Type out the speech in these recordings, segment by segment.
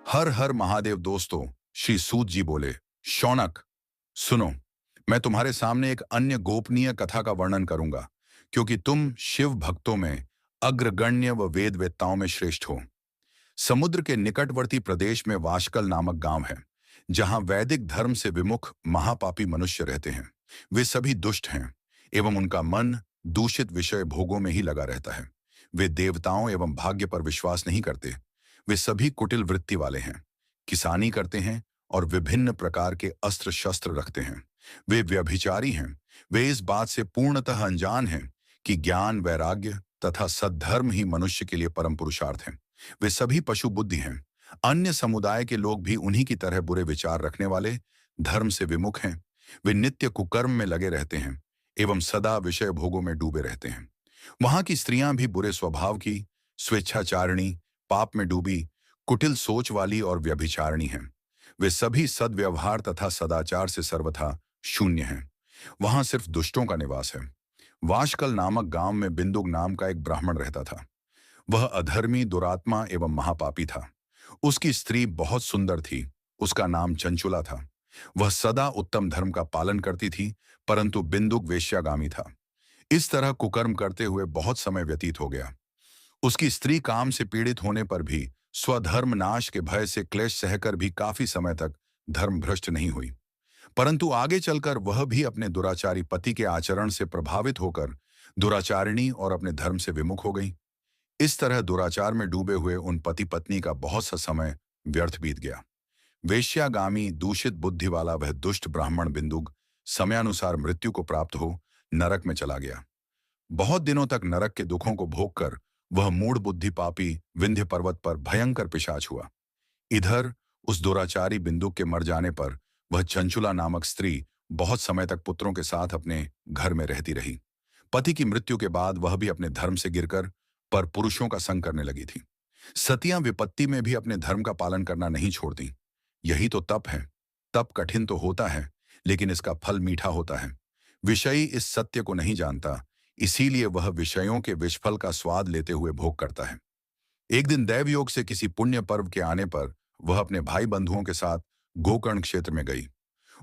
हर हर महादेव दोस्तों। श्री सूत जी बोले, शौनक सुनो, मैं तुम्हारे सामने एक अन्य गोपनीय कथा का वर्णन करूंगा, क्योंकि तुम शिव भक्तों में अग्रगण्य व वेद वेत्ताओं में श्रेष्ठ हो। समुद्र के निकटवर्ती प्रदेश में वाशकल नामक गांव है, जहां वैदिक धर्म से विमुख महापापी मनुष्य रहते हैं। वे सभी दुष्ट हैं एवं उनका मन दूषित विषय भोगों में ही लगा रहता है। वे देवताओं एवं भाग्य पर विश्वास नहीं करते। वे सभी कुटिल वृत्ति वाले हैं, किसानी करते हैं और विभिन्न प्रकार के अस्त्र शस्त्र रखते हैं। वे व्यभिचारी हैं। वे इस बात से पूर्णतः अनजान हैं कि ज्ञान, वैराग्य तथा सद्धर्म ही मनुष्य के लिए परम पुरुषार्थ है। वे सभी पशु बुद्धि हैं। अन्य समुदाय के लोग भी उन्हीं की तरह बुरे विचार रखने वाले, धर्म से विमुख हैं। वे नित्य कुकर्म में लगे रहते हैं एवं सदा विषय भोगों में डूबे रहते हैं। वहां की स्त्रियां भी बुरे स्वभाव की, स्वेच्छाचारिणी, पाप में डूबी, कुटिल सोच वाली और व्यभिचारिणी हैं। वे सभी सद्व्यवहार तथा सदाचार से सर्वथा शून्य हैं। वहां सिर्फ दुष्टों का निवास है। वाशकल नामक गांव में बिंदुक नाम का एक ब्राह्मण रहता था। वह अधर्मी, दुरात्मा एवं महापापी था। उसकी स्त्री बहुत सुंदर थी। उसका नाम चंचुला था। वह सदा उत्तम धर्म का पालन करती थी, परंतु बिंदुक वेश्यागामी था। इस तरह कुकर्म करते हुए बहुत समय व्यतीत हो गया। उसकी स्त्री काम से पीड़ित होने पर भी स्वधर्म नाश के भय से क्लेश सहकर भी काफी समय तक धर्म भ्रष्ट नहीं हुई। परंतु आगे चलकर वह भी अपने दुराचारी पति के आचरण से प्रभावित होकर दुराचारिणी और अपने धर्म से विमुख हो गई। इस तरह दुराचार में डूबे हुए उन पति पत्नी का बहुत सा समय व्यर्थ बीत गया। वेश्यागामी, दूषित बुद्धि वाला वह दुष्ट ब्राह्मण बिंदुक समयानुसार मृत्यु को प्राप्त हो नरक में चला गया। बहुत दिनों तक नरक के दुखों को भोगकर वह मूढ़ बुद्धि पापी विंध्य पर्वत पर भयंकर पिशाच हुआ। इधर उस दुराचारी बिंदुक के मर जाने पर वह चंचुला नामक स्त्री बहुत समय तक पुत्रों के साथ अपने घर में रहती रही। पति की मृत्यु के बाद वह भी अपने धर्म से गिरकर पर पुरुषों का संग करने लगी थी। सतियां विपत्ति में भी अपने धर्म का पालन करना नहीं छोड़ती। यही तो तप है। तप कठिन तो होता है, लेकिन इसका फल मीठा होता है। विषयी इस सत्य को नहीं जानता, इसीलिए वह विषयों के विषफल का स्वाद लेते हुए भोग करता है। एक दिन दैवयोग से किसी पुण्य पर्व के आने पर वह अपने भाई बंधुओं के साथ गोकर्ण क्षेत्र में गई।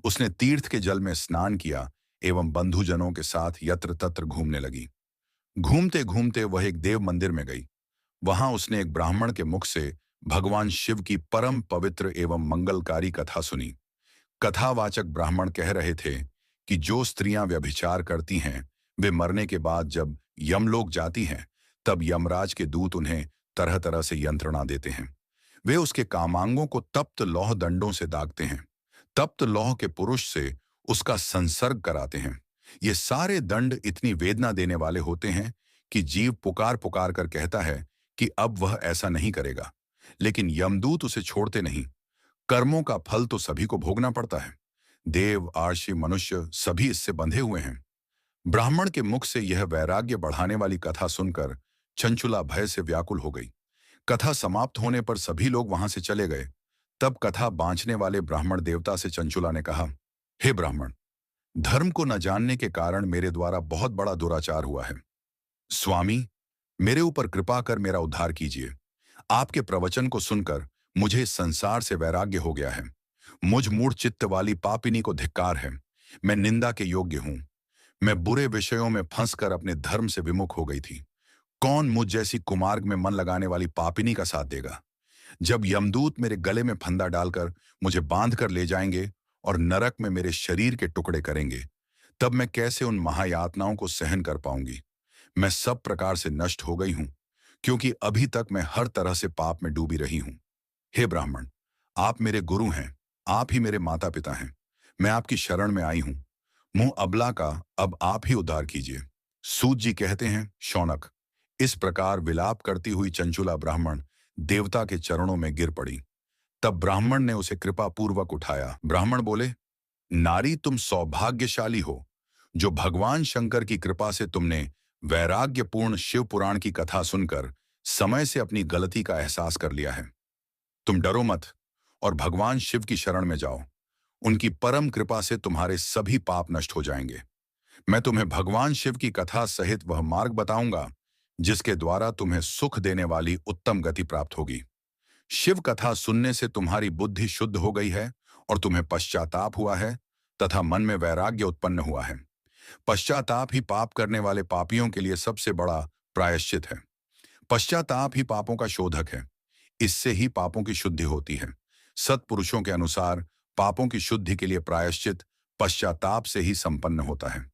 उसने तीर्थ के जल में स्नान किया एवं बंधुजनों के साथ यत्र तत्र घूमने लगी। घूमते घूमते वह एक देव मंदिर में गई। वहां उसने एक ब्राह्मण के मुख से भगवान शिव की परम पवित्र एवं मंगलकारी कथा सुनी। कथावाचक ब्राह्मण कह रहे थे कि जो स्त्रियां व्यभिचार करती हैं, वे मरने के बाद जब यमलोक जाती हैं, तब यमराज के दूत उन्हें तरह तरह से यंत्रणा देते हैं। वे उसके कामांगों को तप्त लौह दंडों से दागते हैं। तप्त लौह के पुरुष से उसका संसर्ग कराते हैं। ये सारे दंड इतनी वेदना देने वाले होते हैं कि जीव पुकार पुकार कर कहता है कि अब वह ऐसा नहीं करेगा, लेकिन यमदूत उसे छोड़ते नहीं। कर्मों का फल तो सभी को भोगना पड़ता है। देव, आर्षि, मनुष्य सभी इससे बंधे हुए हैं। ब्राह्मण के मुख से यह वैराग्य बढ़ाने वाली कथा सुनकर चंचुला भय से व्याकुल हो गई। कथा समाप्त होने पर सभी लोग वहां से चले गए। तब कथा बांचने वाले ब्राह्मण देवता से चंचुला ने कहा, हे ब्राह्मण, धर्म को न जानने के कारण मेरे द्वारा बहुत बड़ा दुराचार हुआ है। स्वामी, मेरे ऊपर कृपा कर मेरा उद्धार कीजिए। आपके प्रवचन को सुनकर मुझे इस संसार से वैराग्य हो गया है। मुझ मूढ़ चित्त वाली पापिनी को धिक्कार है। मैं निंदा के योग्य हूं। मैं बुरे विषयों में फंसकर अपने धर्म से विमुख हो गई थी। कौन मुझ जैसी कुमार्ग में मन लगाने वाली पापिनी का साथ देगा? जब यमदूत मेरे गले में फंदा डालकर मुझे बांध कर ले जाएंगे और नरक में मेरे शरीर के टुकड़े करेंगे, तब मैं कैसे उन महायातनाओं को सहन कर पाऊंगी? मैं सब प्रकार से नष्ट हो गई हूं, क्योंकि अभी तक मैं हर तरह से पाप में डूबी रही हूं। हे ब्राह्मण, आप मेरे गुरु हैं। आप ही मेरे माता पिता हैं। मैं आपकी शरण में आई हूं। मुंह अबला का अब आप ही उद्धार कीजिए। सूत जी कहते हैं, शौनक, इस प्रकार विलाप करती हुई चंचुला ब्राह्मण देवता के चरणों में गिर पड़ी। तब ब्राह्मण ने उसे कृपा पूर्वक उठाया। ब्राह्मण बोले, नारी, तुम सौभाग्यशाली हो, जो भगवान शंकर की कृपा से तुमने वैराग्यपूर्ण शिव पुराण की कथा सुनकर समय से अपनी गलती का एहसास कर लिया है। तुम डरो मत और भगवान शिव की शरण में जाओ। उनकी परम कृपा से तुम्हारे सभी पाप नष्ट हो जाएंगे। मैं तुम्हें भगवान शिव की कथा सहित वह मार्ग बताऊंगा जिसके द्वारा तुम्हें सुख देने वाली उत्तम गति प्राप्त होगी। शिव कथा सुनने से तुम्हारी बुद्धि शुद्ध हो गई है और तुम्हें पश्चाताप हुआ है तथा मन में वैराग्य उत्पन्न हुआ है। पश्चाताप ही पाप करने वाले पापियों के लिए सबसे बड़ा प्रायश्चित है। पश्चाताप ही पापों का शोधक है। इससे ही पापों की शुद्धि होती है। सत्पुरुषों के अनुसार पापों की शुद्धि के लिए प्रायश्चित पश्चाताप से ही संपन्न होता है।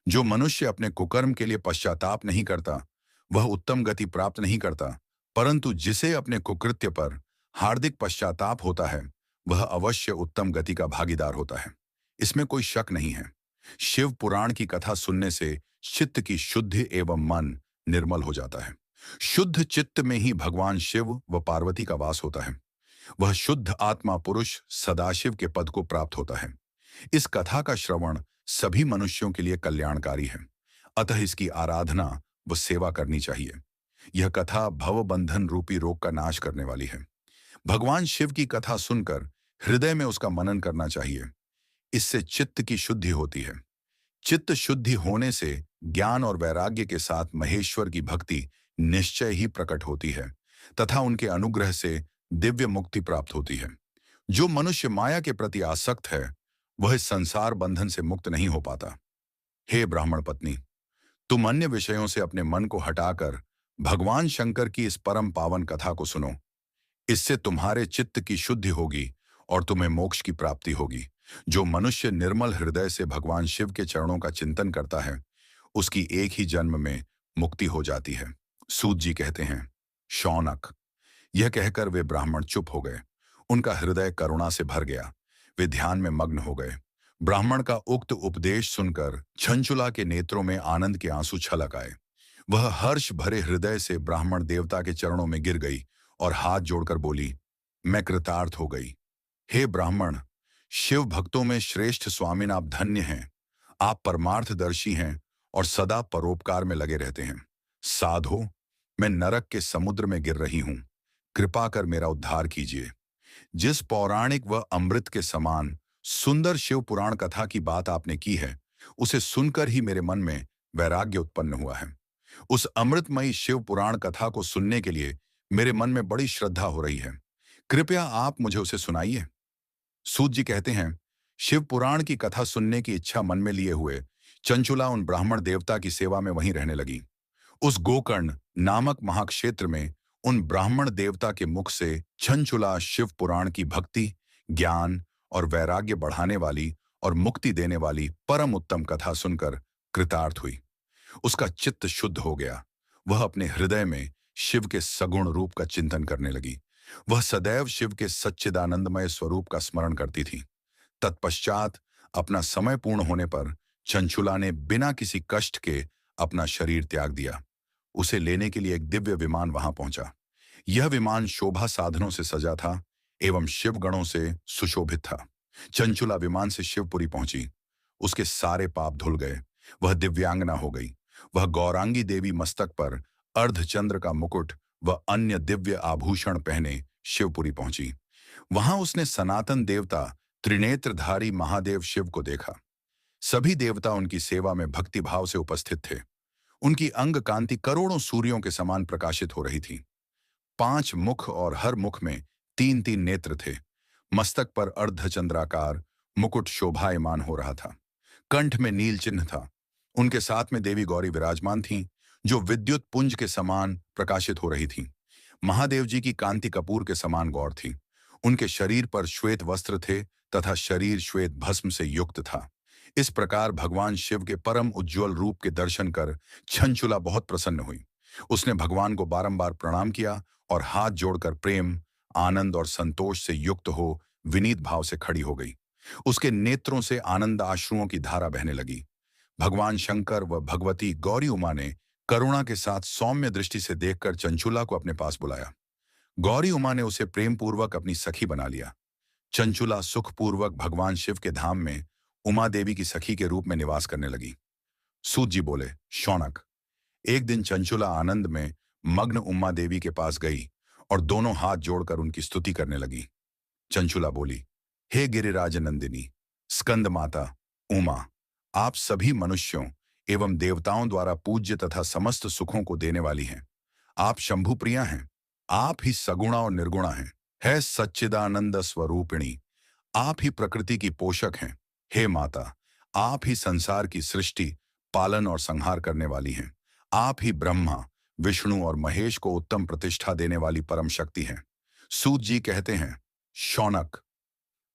जो मनुष्य अपने कुकर्म के लिए पश्चाताप नहीं करता, वह उत्तम गति प्राप्त नहीं करता, परंतु जिसे अपने कुकृत्य पर हार्दिक पश्चाताप होता है, वह अवश्य उत्तम गति का भागीदार होता है। इसमें कोई शक नहीं है। शिव पुराण की कथा सुनने से चित्त की शुद्धि एवं मन निर्मल हो जाता है। शुद्ध चित्त में ही भगवान शिव व पार्वती का वास होता है। वह शुद्ध आत्मा पुरुष सदाशिव के पद को प्राप्त होता है। इस कथा का श्रवण सभी मनुष्यों के लिए कल्याणकारी है, अतः इसकी आराधना व सेवा करनी चाहिए। यह कथा भव बंधन रूपी रोग का नाश करने वाली है। भगवान शिव की कथा सुनकर हृदय में उसका मनन करना चाहिए। इससे चित्त की शुद्धि होती है। चित्त शुद्धि होने से ज्ञान और वैराग्य के साथ महेश्वर की भक्ति निश्चय ही प्रकट होती है तथा उनके अनुग्रह से दिव्य मुक्ति प्राप्त होती है। जो मनुष्य माया के प्रति आसक्त है, वह इस संसार बंधन से मुक्त नहीं हो पाता। हे ब्राह्मण पत्नी, तुम अन्य विषयों से अपने मन को हटाकर भगवान शंकर की इस परम पावन कथा को सुनो। इससे तुम्हारे चित्त की शुद्धि होगी और तुम्हें मोक्ष की प्राप्ति होगी। जो मनुष्य निर्मल हृदय से भगवान शिव के चरणों का चिंतन करता है, उसकी एक ही जन्म में मुक्ति हो जाती है। सूत जी कहते हैं, शौनक। यह कहकर वे ब्राह्मण चुप हो गए। उनका हृदय करुणा से भर गया। वे ध्यान में मग्न हो गए। ब्राह्मण का उक्त उपदेश सुनकर छंचुला के नेत्रों में आनंद के आंसू छलक आए। वह हर्ष भरे हृदय से ब्राह्मण देवता के चरणों में गिर गई और हाथ जोड़कर बोली, मैं कृतार्थ हो गई। हे ब्राह्मण, शिव भक्तों में श्रेष्ठ स्वामिन आप धन्य हैं। आप परमार्थदर्शी हैं और सदा परोपकार में लगे रहते हैं। साधो, मैं नरक के समुद्र में गिर रही हूं। कृपा कर मेरा उद्धार कीजिए। जिस पौराणिक व अमृत के समान सुंदर शिव पुराण कथा की बात आपने की है, उसे सुनकर ही मेरे मन में वैराग्य उत्पन्न हुआ है। उस अमृतमयी शिव पुराण कथा को सुनने के लिए मेरे मन में बड़ी श्रद्धा हो रही है। कृपया आप मुझे उसे सुनाइए। सूत जी कहते हैं, शिव पुराण की कथा सुनने की इच्छा मन में लिए हुए चंचुला उन ब्राह्मण देवता की सेवा में वहीं रहने लगी। उस गोकर्ण नामक महाक्षेत्र में उन ब्राह्मण देवता के मुख से चंचुला शिव पुराण की भक्ति, ज्ञान और वैराग्य बढ़ाने वाली और मुक्ति देने वाली परम उत्तम कथा सुनकर कृतार्थ हुई। उसका चित्त शुद्ध हो गया। वह अपने हृदय में शिव के सगुण रूप का चिंतन करने लगी। वह सदैव शिव के सच्चिदानंदमय स्वरूप का स्मरण करती थी। तत्पश्चात अपना समय पूर्ण होने पर चंचुला ने बिना किसी कष्ट के अपना शरीर त्याग दिया। उसे लेने के लिए एक दिव्य विमान वहां पहुंचा। यह विमान शोभा साधनों से सजा था एवं शिवगणों से सुशोभित था। चंचुला विमान से शिवपुरी पहुंची। उसके सारे पाप धुल गए। वह दिव्यांगना हो गई। वह गौरांगी देवी मस्तक पर अर्धचंद्र का मुकुट व अन्य दिव्य आभूषण पहने शिवपुरी पहुंची। वहां उसने सनातन देवता त्रिनेत्रधारी महादेव शिव को देखा। सभी देवता उनकी सेवा में भक्तिभाव से उपस्थित थे। उनकी अंग कांति करोड़ों सूर्यों के समान प्रकाशित हो रही थी। 5 मुख और हर मुख में 3-3 नेत्र थे। मस्तक पर अर्धचंद्राकार मुकुट शोभायमान हो रहा था। कंठ में नील चिन्ह था। उनके साथ में देवी गौरी विराजमान थीं, जो विद्युत पुंज के समान प्रकाशित हो रही थीं। महादेव जी की कांति कपूर के समान गौर थी। उनके शरीर पर श्वेत वस्त्र थे तथा शरीर श्वेत भस्म से युक्त था। इस प्रकार भगवान शिव के परम उज्ज्वल रूप के दर्शन कर छंचुला बहुत प्रसन्न हुई। उसने भगवान को बारंबार प्रणाम किया और हाथ जोड़कर प्रेम, आनंद और संतोष से युक्त हो विनीत भाव से खड़ी हो गई। उसके नेत्रों से आनंद आश्रुओं की धारा बहने लगी। भगवान शंकर व भगवती गौरी उमा ने करुणा के साथ सौम्य दृष्टि से देखकर चंचुला को अपने पास बुलाया। गौरी उमा ने उसे प्रेम पूर्वक अपनी सखी बना लिया। चंचुला सुखपूर्वक भगवान शिव के धाम में उमा देवी की सखी के रूप में निवास करने लगी। सूत जी बोले, शौनक, एक दिन चंचुला आनंद में मग्न उमा देवी के पास गई और दोनों हाथ जोड़कर उनकी स्तुति करने लगी। चंचुला बोली, हे गिरिराज नंदिनी, स्कंद माता, उमा, आप सभी मनुष्यों एवं देवताओं द्वारा पूज्य तथा समस्त सुखों को देने वाली हैं। आप शंभु प्रिया हैं। आप ही सगुणा और निर्गुणा हैं। है सच्चिदानंद स्वरूपिणी। आप ही प्रकृति की पोषक हैं। हे माता, आप ही संसार की सृष्टि, पालन और संहार करने वाली हैं। आप ही ब्रह्मा, विष्णु और महेश को उत्तम प्रतिष्ठा देने वाली परम शक्ति हैं। सूत जी कहते हैं, शौनक,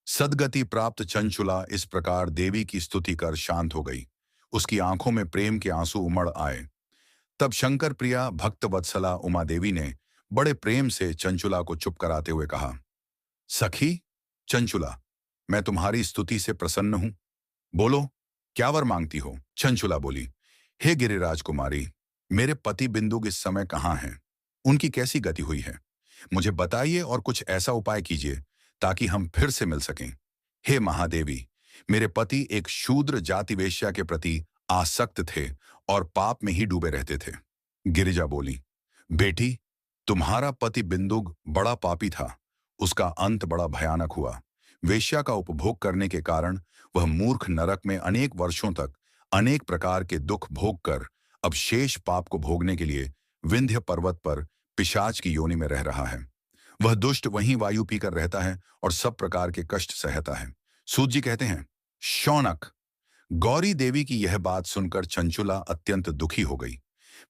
सदगति प्राप्त चंचुला इस प्रकार देवी की स्तुति कर शांत हो गई। उसकी आंखों में प्रेम के आंसू उमड़ आए। तब शंकर प्रिया भक्त वत्सला उमा देवी ने बड़े प्रेम से चंचुला को चुप कराते हुए कहा, सखी चंचुला, मैं तुम्हारी स्तुति से प्रसन्न हूं। बोलो, क्या वर मांगती हो? चंचुला बोली, हे गिरिराज कुमारी, मेरे पति बिंदुक इस समय कहाँ हैं? उनकी कैसी गति हुई है? मुझे बताइए और कुछ ऐसा उपाय कीजिए ताकि हम फिर से मिल सकें। हे महादेवी, मेरे पति एक शूद्र जाति वेश्या के प्रति आसक्त थे और पाप में ही डूबे रहते थे। गिरिजा बोली, बेटी, तुम्हारा पति बिंदुक बड़ा पापी था। उसका अंत बड़ा भयानक हुआ। वेश्या का उपभोग करने के कारण वह मूर्ख नरक में अनेक वर्षों तक अनेक प्रकार के दुख भोग कर अब शेष पाप को भोगने के लिए विंध्य पर्वत पर पिशाच की योनि में रह रहा है। वह दुष्ट वहीं वायु पीकर रहता है और सब प्रकार के कष्ट सहता है। सूत जी कहते हैं, शौनक, गौरी देवी की यह बात सुनकर चंचुला अत्यंत दुखी हो गई।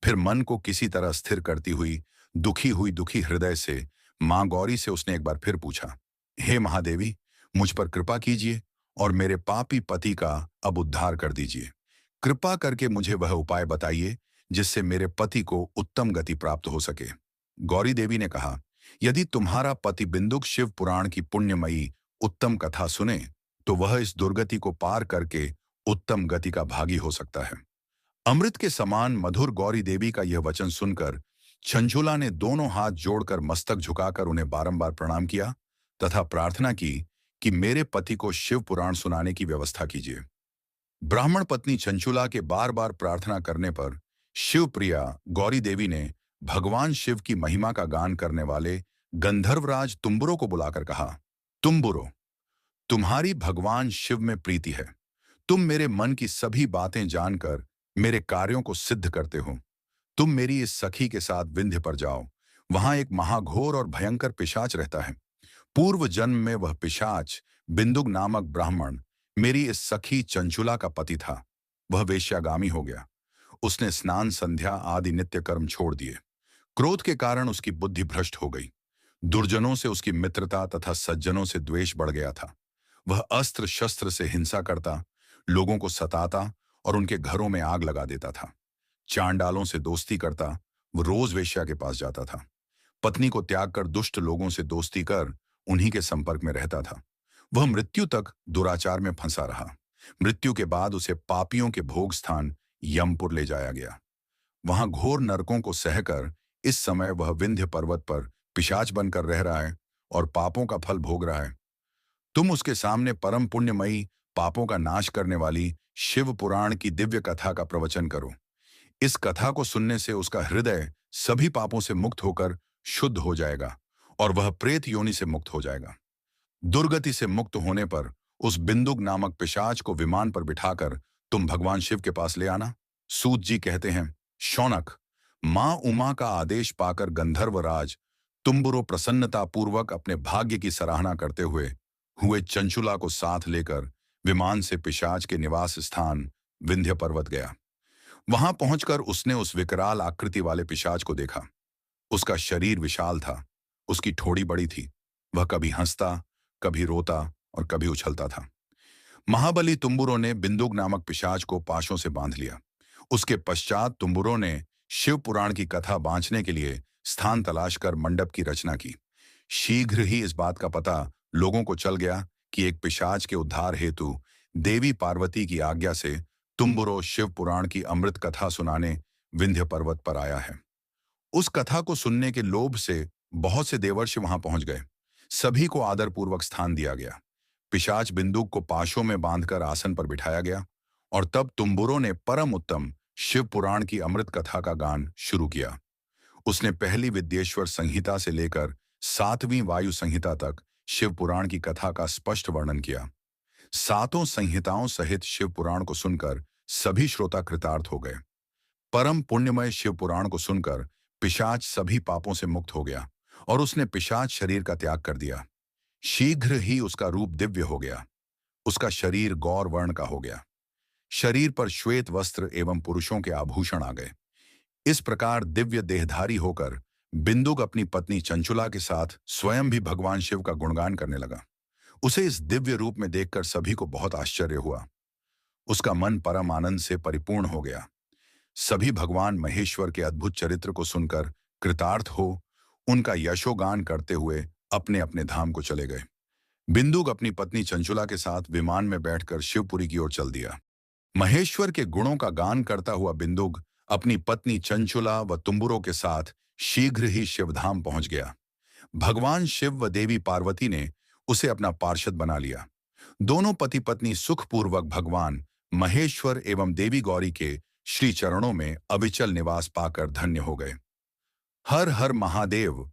फिर मन को किसी तरह स्थिर करती हुई दुखी हृदय से मां गौरी से उसने एक बार फिर पूछा, हे महादेवी, मुझ पर कृपा कीजिए और मेरे पापी पति का अब उद्धार कर दीजिए। कृपा करके मुझे वह उपाय बताइए जिससे मेरे पति को उत्तम गति प्राप्त हो सके। गौरी देवी ने कहा, यदि तुम्हारा पति बिंदुक शिव पुराण की पुण्यमयी उत्तम कथा सुने तो वह इस दुर्गति को पार करके उत्तम गति का भागी हो सकता है। अमृत के समान मधुर गौरी देवी का यह वचन सुनकर चंचुला ने दोनों हाथ जोड़कर मस्तक झुकाकर उन्हें बारंबार प्रणाम किया तथा प्रार्थना की कि मेरे पति को शिव पुराण सुनाने की व्यवस्था कीजिए। ब्राह्मण पत्नी चंचुला के बार बार प्रार्थना करने पर शिव प्रिया गौरी देवी ने भगवान शिव की महिमा का गान करने वाले गंधर्वराज तुम्बुरो को बुलाकर कहा, तुम्बुरो, तुम्हारी भगवान शिव में प्रीति है। तुम मेरे मन की सभी बातें जानकर मेरे कार्यों को सिद्ध करते हो। तुम मेरी इस सखी के साथ विंध्य पर जाओ। वहां एक महाघोर और भयंकर पिशाच रहता है। पूर्व जन्म में वह पिशाच बिंदुक नामक ब्राह्मण मेरी इस सखी चंचुला का पति था। वह वेश्यागामी हो गया। उसने स्नान संध्या आदि नित्य कर्म छोड़ दिए। क्रोध के कारण उसकी बुद्धि भ्रष्ट हो गई। दुर्जनों से उसकी मित्रता तथा सज्जनों से द्वेष बढ़ गया था। वह अस्त्र शस्त्र से हिंसा करता, लोगों को सताता और उनके घरों में आग लगा देता था। चांडालों से दोस्ती करता, वो रोज वेश्या के पास जाता था। पत्नी को त्याग कर दुष्ट लोगों से दोस्ती कर उन्हीं के संपर्क में रहता था। वह मृत्यु तक दुराचार में फंसा रहा। मृत्यु के बाद उसे पापियों के भोग स्थान यमपुर ले जाया गया। वहां घोर नरकों को सहकर इस समय वह विंध्य पर्वत पर पिशाच बनकर रह रहा है और पापों का फल भोग रहा है। तुम उसके सामने परम पुण्यमयी, पापों का नाश करने वाली शिव पुराण की दिव्य कथा का प्रवचन करो। इस कथा को सुनने से उसका हृदय सभी पापों से मुक्त होकर शुद्ध हो जाएगा और वह प्रेत योनि से मुक्त हो जाएगा। दुर्गति से मुक्त होने पर उस बिंदुक नामक पिशाच को विमान पर बिठाकर तुम भगवान शिव के पास ले आना। सूत जी कहते हैं, शौनक, मां उमा का आदेश पाकर गंधर्वराज तुम्बुरो प्रसन्नता पूर्वक अपने भाग्य की सराहना करते हुए चंचुला को साथ लेकर विमान से पिशाच के निवास स्थान विंध्य पर्वत गया। वहां पहुंचकर उसने उस विकराल आकृति वाले पिशाच को देखा। उसका शरीर विशाल था, उसकी ठोड़ी बड़ी थी। वह कभी हंसता, कभी रोता और कभी उछलता था। महाबली तुम्बुरो ने बिंदुक नामक पिशाच को पाशों से बांध लिया। उसके पश्चात तुम्बुरो ने शिव पुराण की कथा बांचने के लिए स्थान तलाश कर मंडप की रचना की। शीघ्र ही इस बात का पता लोगों को चल गया कि एक पिशाच के उद्धार हेतु देवी पार्वती की आज्ञा से तुम्बुरो शिव पुराण की अमृत कथा सुनाने विंध्य पर्वत पर आया है। उस कथा को सुनने के लोभ से बहुत से देवर्षि वहां पहुंच गए। सभी को आदरपूर्वक स्थान दिया गया। पिशाच बिंदुक को पाशों में बांधकर आसन पर बिठाया गया और तब तुम्बुरो ने परम उत्तम शिव पुराण की अमृत कथा का गान शुरू किया। उसने पहली विद्येश्वर संहिता से लेकर 7वीं वायु संहिता तक शिव पुराण की कथा का स्पष्ट वर्णन किया। 7 संहिताओं सहित शिव पुराण को सुनकर सभी श्रोता कृतार्थ हो गए। परम पुण्यमय शिव पुराण को सुनकर पिशाच सभी पापों से मुक्त हो गया और उसने पिशाच शरीर का त्याग कर दिया। शीघ्र ही उसका रूप दिव्य हो गया। उसका शरीर गौर वर्ण का हो गया। शरीर पर श्वेत वस्त्र एवं पुरुषों के आभूषण आ गए। इस प्रकार दिव्य देहधारी होकर बिंदुक अपनी पत्नी चंचुला के साथ स्वयं भी भगवान शिव का गुणगान करने लगा। उसे इस दिव्य रूप में देखकर सभी को बहुत आश्चर्य हुआ। उसका मन परम आनंद से परिपूर्ण हो गया। सभी भगवान महेश्वर के अद्भुत चरित्र को सुनकर कृतार्थ हो उनका यशोगान करते हुए अपने अपने धाम को चले गए। बिंदुक अपनी पत्नी चंचुला के साथ विमान में बैठकर शिवपुरी की ओर चल दिया। महेश्वर के गुणों का गान करता हुआ बिंदुक अपनी पत्नी चंचुला व तुम्बुरों के साथ शीघ्र ही शिवधाम पहुंच गया। भगवान शिव व देवी पार्वती ने उसे अपना पार्षद बना लिया। दोनों पति पत्नी सुखपूर्वक भगवान महेश्वर एवं देवी गौरी के श्री चरणों में अविचल निवास पाकर धन्य हो गए। हर हर महादेव।